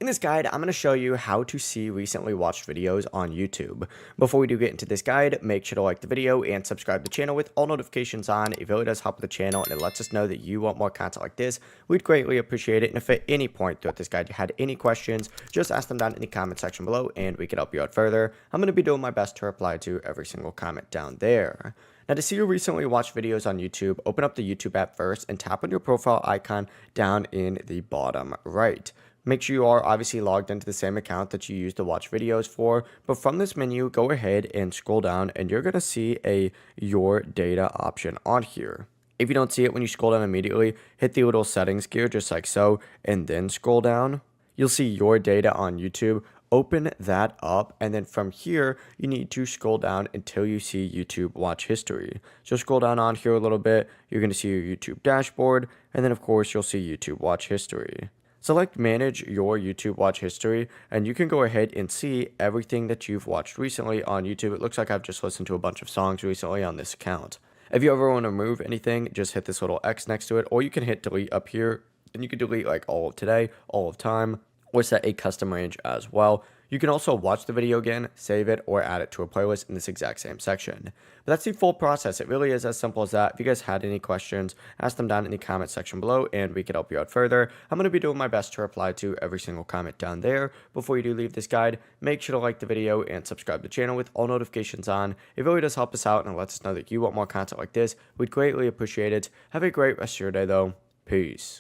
In this guide, I'm going to show you how to see recently watched videos on YouTube. Before we do get into this guide, make sure to like the video and subscribe to the channel with all notifications on. It really does help with the channel and it lets us know that you want more content like this. We'd greatly appreciate it. And if at any point throughout this guide you had any questions, just ask them down in the comment section below and we can help you out further. I'm going to be doing my best to reply to every single comment down there. Now, to see your recently watched videos on YouTube, open up the YouTube app first and tap on your profile icon down in the bottom right. Make sure you are obviously logged into the same account that you use to watch videos for, but from this menu, go ahead and scroll down and you're going to see a Your Data option on here. If you don't see it when you scroll down immediately, hit the little settings gear just like so, and then scroll down. You'll see Your Data on YouTube. Open that up, and then from here, you need to scroll down until you see YouTube Watch History. So scroll down on here a little bit, you're going to see your YouTube dashboard, and then of course, you'll see YouTube Watch History. Select Manage Your YouTube Watch History, and you can go ahead and see everything that you've watched recently on YouTube. It looks like I've just listened to a bunch of songs recently on this account. If you ever want to remove anything, just hit this little X next to it, or you can hit delete up here, and you can delete like all of today, all of time, or set a custom range as well. You can also watch the video again, save it, or add it to a playlist in this exact same section. But that's the full process. It really is as simple as that. If you guys had any questions, ask them down in the comment section below, and we can help you out further. I'm going to be doing my best to reply to every single comment down there. Before you do leave this guide, make sure to like the video and subscribe to the channel with all notifications on. It really does help us out and lets us know that you want more content like this. We'd greatly appreciate it. Have a great rest of your day, though. Peace.